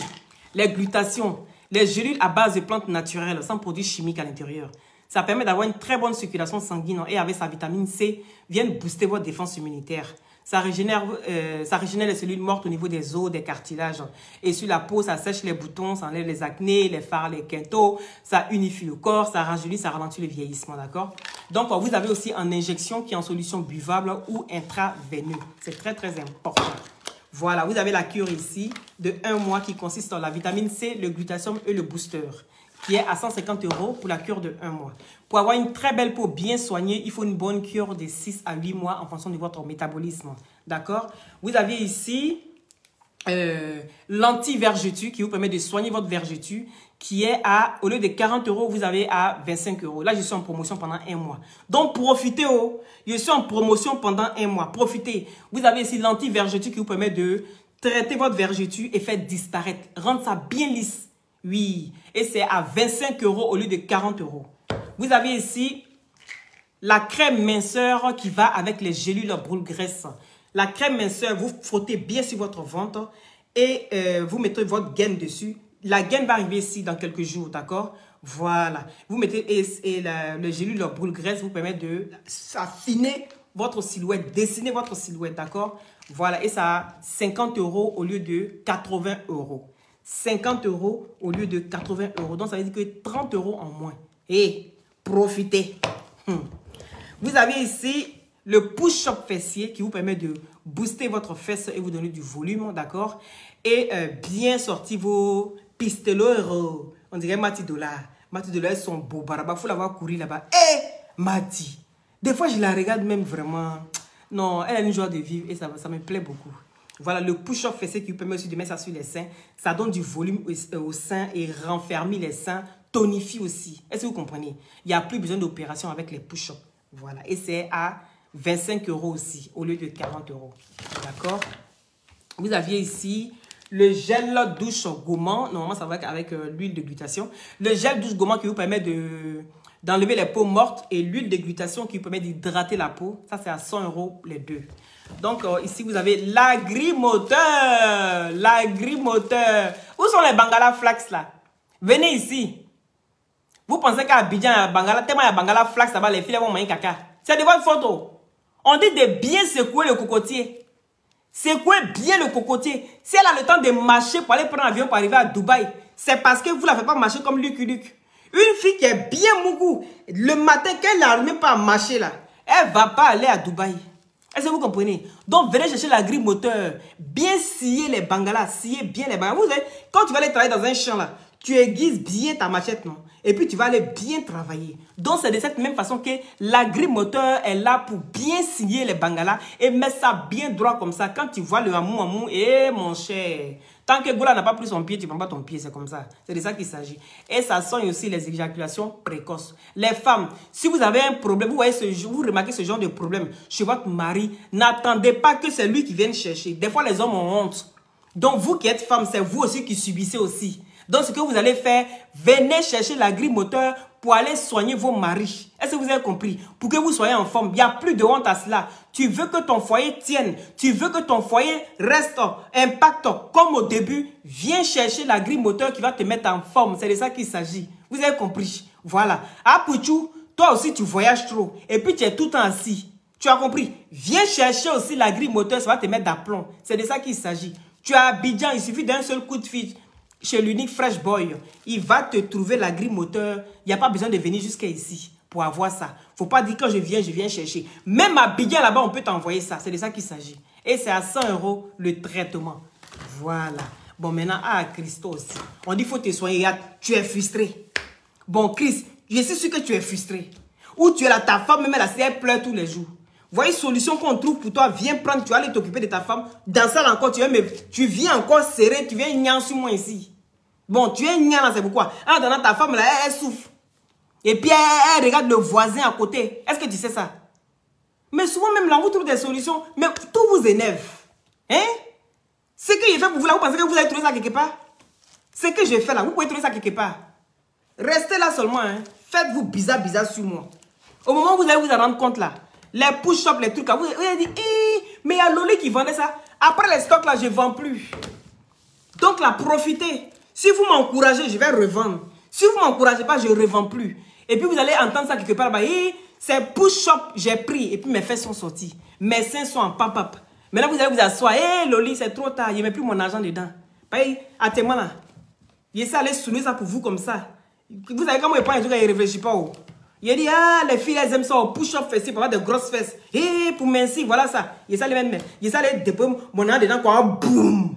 les glutations, les gélules à base de plantes naturelles, sans produits chimiques à l'intérieur. Ça permet d'avoir une très bonne circulation sanguine et avec sa vitamine C, viennent booster votre défense immunitaire. Ça régénère les cellules mortes au niveau des os, des cartilages. Et sur la peau, ça sèche les boutons, ça enlève les acnés, les fards, les quintaux. Ça unifie le corps, ça rajeunit, ça ralentit le vieillissement, d'accord? Donc, vous avez aussi en injection qui est en solution buvable ou intraveineux. C'est très, très important. Voilà, vous avez la cure ici de 1 mois qui consiste en la vitamine C, le glutathium et le booster, qui est à 150 € pour la cure de 1 mois. Pour avoir une très belle peau bien soignée, il faut une bonne cure de 6 à 8 mois en fonction de votre métabolisme. D'accord? Vous avez ici l'anti-vergeture qui vous permet de soigner votre vergeture, qui est à, au lieu de 40 €, vous avez à 25 €. Là, je suis en promotion pendant 1 mois. Donc, profitez. Je suis en promotion pendant 1 mois. Profitez. Vous avez ici l'anti-vergeture qui vous permet de traiter votre vergeture et faire disparaître. Rendre ça bien lisse. Oui. Et c'est à 25 € au lieu de 40 €. Vous avez ici la crème minceur qui va avec les gélules brûle-graisse. La crème minceur, vous frottez bien sur votre ventre et vous mettez votre gaine dessus. La gaine va arriver ici dans quelques jours, d'accord? Voilà. Vous mettez le gélule brûle-graisse vous permet de affiner votre silhouette, dessiner votre silhouette, d'accord? Voilà. Et ça a 50 € au lieu de 80 €. 50 € au lieu de 80 €. Donc, ça veut dire que 30 € en moins. Et profitez. Vous avez ici le push-up fessier qui vous permet de booster votre fesse et vous donner du volume, d'accord? Et bien sortir vos pistolos. On dirait Mati Dollar. Mati Dollar, son beau baraba. Il faut l'avoir couru là-bas. Eh, Mati. Des fois, je la regarde même vraiment. Non, elle a une joie de vivre et ça me plaît beaucoup. Voilà, le push-up fessier qui vous permet aussi de mettre ça sur les seins. Ça donne du volume au sein et renferme les seins. Tonifie aussi. Est-ce que vous comprenez? Il n'y a plus besoin d'opération avec les push-ups. Voilà. Et c'est à 25 € aussi, au lieu de 40 €. D'accord? Vous aviez ici le gel douche gommant. Normalement, ça va avec l'huile de glutation. Le gel douche gommant qui vous permet d'enlever les peaux mortes et l'huile de glutation qui vous permet d'hydrater la peau. Ça, c'est à 100 € les deux. Donc, ici, vous avez l'agrimoteur. L'agrimoteur. Où sont les Bangala Flax, là? Venez ici. Vous pensez qu'à Abidjan, à Bangala, tellement il y a Bangala Flax, là-bas, les filles vont manger caca. C'est de votre photo. On dit de bien secouer le cocotier. Secouez bien le cocotier. Si elle a le temps de marcher pour aller prendre l'avion pour arriver à Dubaï, c'est parce que vous ne la faites pas marcher comme Lucky Luke. Une fille qui est bien mougou, le matin, qu'elle n'arrive pas à marcher là, elle ne va pas aller à Dubaï. Est-ce que vous comprenez? Donc, venez chercher l'agrimoteur. Bien scier les bangalas. Scier bien les bangalas. Vous savez, quand tu vas aller travailler dans un champ là, tu aiguises bien ta machette, non? Et puis, tu vas aller bien travailler. Donc, c'est de cette même façon que l'agrimoteur est là pour bien scier les bangalas et mettre ça bien droit comme ça. Quand tu vois le hamou, mon cher, tant que Goula n'a pas pris son pied, tu ne prends pas ton pied, c'est comme ça. C'est de ça qu'il s'agit. Et ça soigne aussi les éjaculations précoces. Les femmes, si vous avez un problème, vous voyez vous remarquez ce genre de problème chez votre mari, n'attendez pas que c'est lui qui vienne chercher. Des fois, les hommes ont honte. Donc, vous qui êtes femme, c'est vous aussi qui subissez aussi. Donc, ce que vous allez faire, venez chercher l'agrimoteur pour aller soigner vos maris. Est-ce que vous avez compris? Pour que vous soyez en forme, il n'y a plus de honte à cela. Tu veux que ton foyer tienne. Tu veux que ton foyer reste impactant comme au début. Viens chercher l'agrimoteur qui va te mettre en forme. C'est de ça qu'il s'agit. Vous avez compris? Voilà. À Pouchou, toi aussi, tu voyages trop. Et puis, tu es tout le temps assis. Tu as compris? Viens chercher aussi l'agrimoteur, ça va te mettre d'aplomb. C'est de ça qu'il s'agit. Tu es à Abidjan, il suffit d'un seul coup de fil. Chez l'unique Fresh Boy, il va te trouver l'agrimoteur. Il n'y a pas besoin de venir jusqu'à ici pour avoir ça. Il ne faut pas dire quand je viens chercher. Même à Abidjan là-bas, on peut t'envoyer ça. C'est de ça qu'il s'agit. Et c'est à 100 € le traitement. Voilà. Bon, maintenant, à Christo aussi. On dit qu'il faut te soigner. Tu es frustré. Bon, Chris, je suis sûr que tu es frustré. Ou tu es là, ta femme, même elle pleure tous les jours. Voyez, solution qu'on trouve pour toi, viens prendre, tu vas aller t'occuper de ta femme. Dans ça encore, tu viens encore serrer, tu viens gnan sur moi ici. Bon, tu es gnan là, c'est pourquoi. En attendant, ta femme là, elle souffre. Et puis elle regarde le voisin à côté. Est-ce que tu sais ça? Mais souvent même là, vous trouvez des solutions, mais tout vous énerve. Hein? Ce que j'ai fait pour vous là, vous pensez que vous allez trouver ça quelque part? Ce que j'ai fait là, vous pouvez trouver ça quelque part. Restez là seulement, hein. Faites-vous bizarre sur moi. Au moment où vous allez vous en rendre compte là, les push-ups, les trucs, vous allez dire, mais il y a Loli qui vendait ça. Après les stocks là, je ne vends plus. Donc là, profitez. Si vous m'encouragez, je vais revendre. Si vous ne m'encouragez pas, je ne revends plus. Et puis vous allez entendre ça quelque part là-bas. C'est push-up, j'ai pris. Et puis mes fesses sont sorties. Mes seins sont en pop-up. Maintenant, vous allez vous asseoir. Loli, c'est trop tard. Je ne mets plus mon argent dedans. Attends-moi là. Je sais aller soulever ça pour vous comme ça. Vous savez comment il prend les trucs et il ne réfléchit pas. Il dit, les filles, elles aiment ça au push-up fessier pour avoir de grosses fesses. Pour mincir, voilà ça. Il ça les mêmes. Il ça les déposer mon argent dedans, quoi. Boum.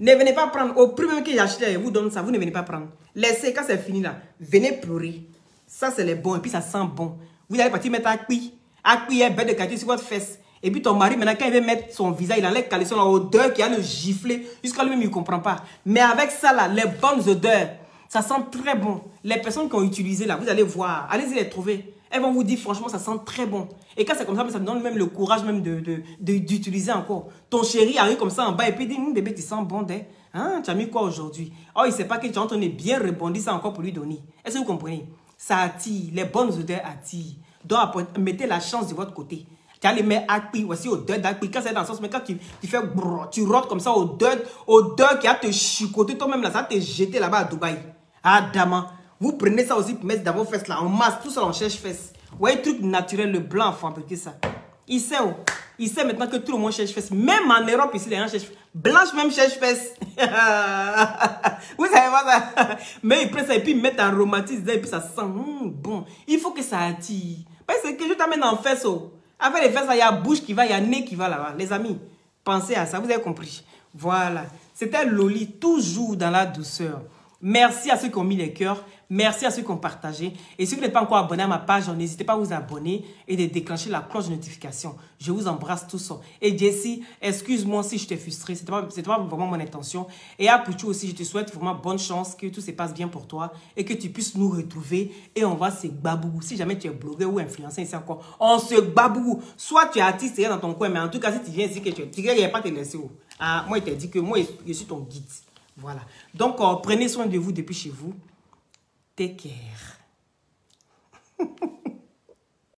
Ne venez pas prendre. Au prix même que j'ai acheté, je vous donne ça. Vous ne venez pas prendre. Laissez, quand c'est fini là, venez pleurer. Ça, c'est les bons. Et puis, ça sent bon. Vous allez partir mettre Akpi. Akpi est bête de quartier sur votre fesse. Et puis, ton mari, maintenant, quand il veut mettre son visage, il enlève caleçon, l'odeur qui a le gifler. Jusqu'à lui-même, il ne comprend pas. Mais avec ça, là, les bonnes odeurs, ça sent très bon. Les personnes qui ont utilisé là, vous allez voir. Allez-y les trouver. Elles vont vous dire, franchement, ça sent très bon. Et quand c'est comme ça, ça me donne même le courage même d'utiliser encore. Ton chéri arrive comme ça en bas et puis dit, bébé, tu sens bon, hein, tu as mis quoi aujourd'hui? Oh, il ne sait pas que tu es en train de bien rebondir ça encore pour lui donner. Est-ce que vous comprenez? Ça attire. Les bonnes odeurs attirent. Donc, mettez la chance de votre côté. Tu as les mettre Akpi, voici odeur d'Akpi. Quand c'est dans le sens, mais quand tu fais brrr, tu rotes comme ça, odeur qui a te chicoter toi-même là, ça va te jeter là-bas à Dubaï. Ah, dama. Vous prenez ça aussi pour mettre dans vos fesses là, en masse, tout ça on cherche fesses. Vous voyez, truc naturel, le blanc, faut fabriquer ça. Il sait où? Il sait maintenant que tout le monde cherche fesses. Même en Europe, ici, les gens cherchent fesses. Blanche même cherche fesses. Vous savez pas ça? Mais ils prennent ça et puis ils mettent un aromatisme et puis ça sent bon. Il faut que ça attire. Parce que je t'amène en fesses. Avec les fesses, il y a bouche qui va, il y a nez qui va là-bas. Les amis, pensez à ça, vous avez compris. Voilà. C'était Loli, toujours dans la douceur. Merci à ceux qui ont mis les cœurs. Merci à ceux qui ont partagé. Et si vous n'êtes pas encore abonné à ma page, n'hésitez pas à vous abonner et de déclencher la cloche de notification. Je vous embrasse tous. Et Jessie, excuse-moi si je t'ai frustré. C'était pas vraiment mon intention. Et à Pouchou aussi, je te souhaite vraiment bonne chance, que tout se passe bien pour toi et que tu puisses nous retrouver. Et on va se babou. Si jamais tu es blogueur ou influenceur ici encore, on se babou. Soit tu es artiste dans ton coin, mais en tout cas, si tu viens ici, que tu ne vas pas te laisser. Ah, moi, il t'a dit que moi, je suis ton guide. Voilà. Donc, prenez soin de vous depuis chez vous. Take care.